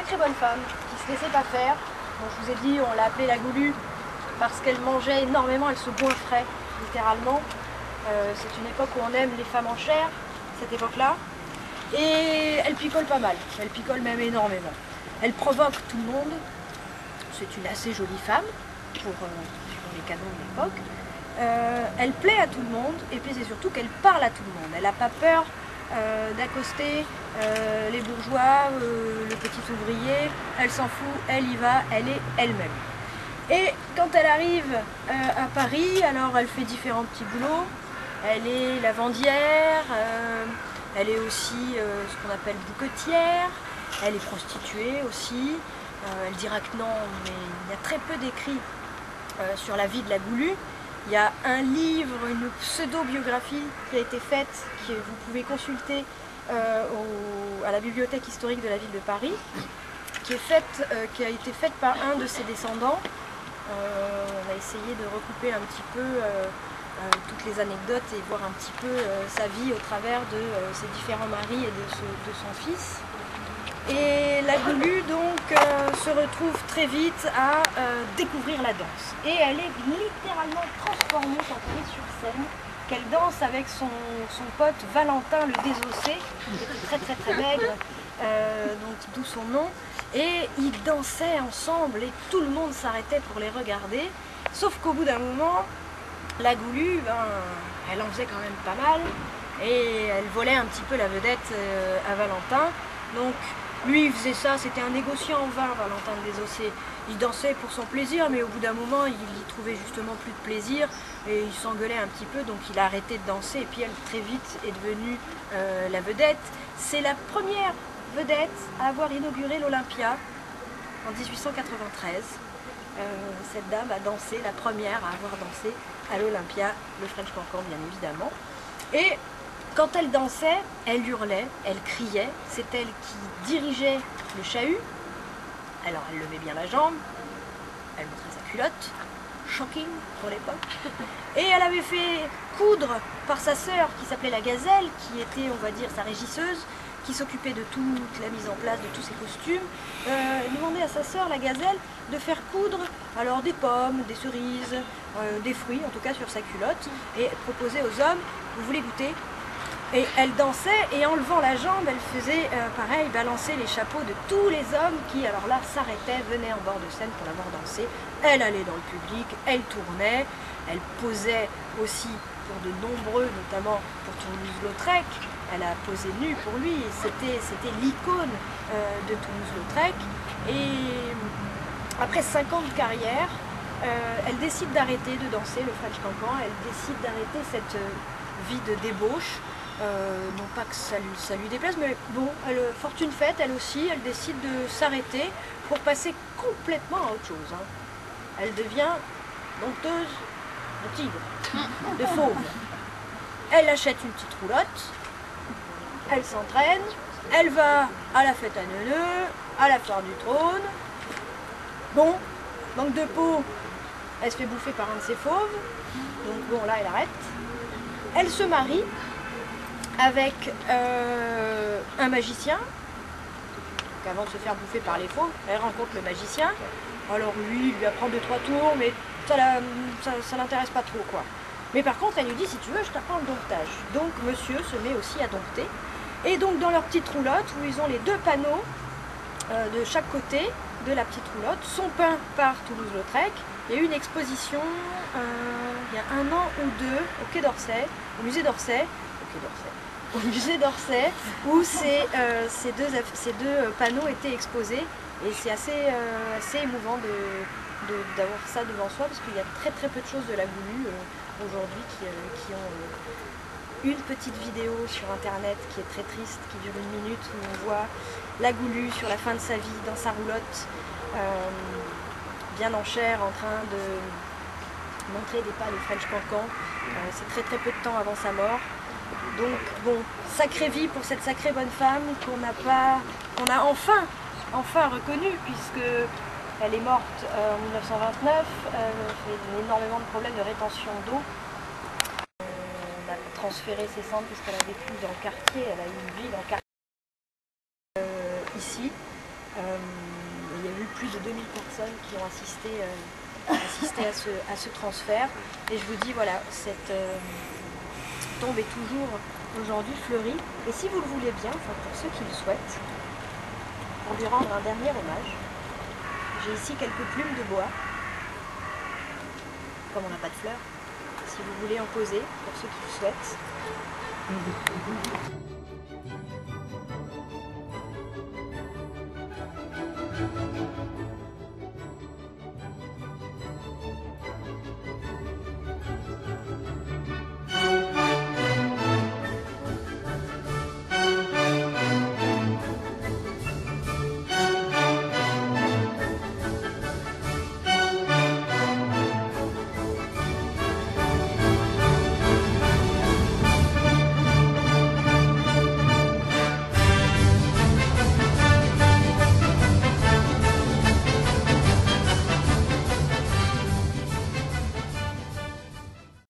sacrée bonne femme qui se laissait pas faire. Bon, je vous ai dit, on l'a appelée la Goulue parce qu'elle mangeait énormément, elle se goinfrait littéralement. C'est une époque où on aime les femmes en chair, cette époque-là. Et elle picole pas mal, elle picole même énormément. Elle provoque tout le monde. C'est une assez jolie femme pour les canons de l'époque. Elle plaît à tout le monde et puis c'est surtout qu'elle parle à tout le monde. Elle n'a pas peur d'accoster les bourgeois, le petit ouvrier. Elle s'en fout, elle y va, elle est elle-même. Et quand elle arrive à Paris, alors elle fait différents petits boulots. Elle est lavandière, elle est aussi ce qu'on appelle bouquetière, elle est prostituée aussi. Elle dira que non, mais il y a très peu d'écrits sur la vie de la Goulue. Il y a un livre, une pseudo-biographie qui a été faite, que vous pouvez consulter à la bibliothèque historique de la ville de Paris, qui a été faite par un de ses descendants. On a essayé de recouper un petit peu toutes les anecdotes et voir un petit peu sa vie au travers de ses différents maris et de son fils. Et la Goulue donc se retrouve très vite à découvrir la danse. Et elle est littéralement transformée quand elle est sur scène, qu'elle danse avec son pote Valentin le Désossé, qui était très maigre, donc d'où son nom. Et ils dansaient ensemble et tout le monde s'arrêtait pour les regarder. Sauf qu'au bout d'un moment, la Goulue, elle en faisait quand même pas mal. Et elle volait un petit peu la vedette à Valentin. Donc lui il faisait ça, c'était un négociant en vin, Valentin le Désossé. Il dansait pour son plaisir, mais au bout d'un moment il y trouvait justement plus de plaisir et il s'engueulait un petit peu, donc il a arrêté de danser et puis elle très vite est devenue la vedette. C'est la première vedette à avoir inauguré l'Olympia en 1893. Cette dame a dansé, la première à avoir dansé à l'Olympia, le French Cancan bien évidemment. Et quand elle dansait, elle hurlait, elle criait, c'est elle qui dirigeait le chahut. Alors elle levait bien la jambe, elle montrait sa culotte, shocking pour l'époque. Et elle avait fait coudre par sa sœur qui s'appelait la Gazelle, qui était on va dire sa régisseuse, qui s'occupait de toute la mise en place de tous ses costumes. Elle demandait à sa sœur, la Gazelle, de faire coudre alors des pommes, des cerises, des fruits en tout cas sur sa culotte, et proposait aux hommes, vous voulez goûter? Et elle dansait et en levant la jambe, elle faisait pareil, balancer les chapeaux de tous les hommes qui alors là s'arrêtaient, venaient en bord de scène pour la voir danser. Elle allait dans le public, elle tournait, elle posait aussi pour de nombreux, notamment pour Toulouse-Lautrec. Elle a posé nue pour lui, c'était l'icône de Toulouse-Lautrec. Et après 5 ans de carrière, elle décide d'arrêter de danser le French Cancan, elle décide d'arrêter cette vie de débauche. Non pas que ça lui déplaise, mais bon, fortune faite, elle aussi, elle décide de s'arrêter pour passer complètement à autre chose. Elle devient dompteuse de tigres, de fauves. Elle achète une petite roulotte, elle s'entraîne, elle va à la fête à Neuneu, à la foire du trône. Bon, manque de peau, elle se fait bouffer par un de ses fauves, donc bon là elle arrête. Elle se marie avec un magicien. Donc avant de se faire bouffer par les fauves, elle rencontre le magicien. Alors lui, il lui apprend 2-3 tours, mais ça l'intéresse pas trop quoi. Mais par contre, elle lui dit, si tu veux, je t'apprends le domptage. Donc monsieur se met aussi à dompter. Et donc dans leur petite roulotte, où ils ont les 2 panneaux de chaque côté de la petite roulotte, sont peints par Toulouse-Lautrec. Il y a eu une exposition il y a 1 an ou 2 au Quai d'Orsay, au musée d'Orsay, où ces deux panneaux étaient exposés. Et c'est assez émouvant d'avoir ça devant soi, parce qu'il y a très peu de choses de la Goulue aujourd'hui qui ont une petite vidéo sur internet qui est très triste, qui dure 1 minute, où on voit la Goulue sur la fin de sa vie dans sa roulotte, bien en chair, en train de montrer des pas de French Cancan. C'est très peu de temps avant sa mort. Donc bon, sacrée vie pour cette sacrée bonne femme qu'on a enfin reconnue, puisque elle est morte en 1929, elle fait énormément de problèmes de rétention d'eau. On a transféré ses cendres puisqu'elle a vécu dans le quartier, elle a eu une vie dans le quartier ici. plus de 2000 personnes qui ont assisté à ce transfert. Et je vous dis, voilà, cette tombe est toujours aujourd'hui fleurie. Et si vous le voulez bien, enfin pour ceux qui le souhaitent, pour lui rendre un dernier hommage, j'ai ici quelques plumes de bois. Comme on n'a pas de fleurs, si vous voulez en poser, pour ceux qui le souhaitent.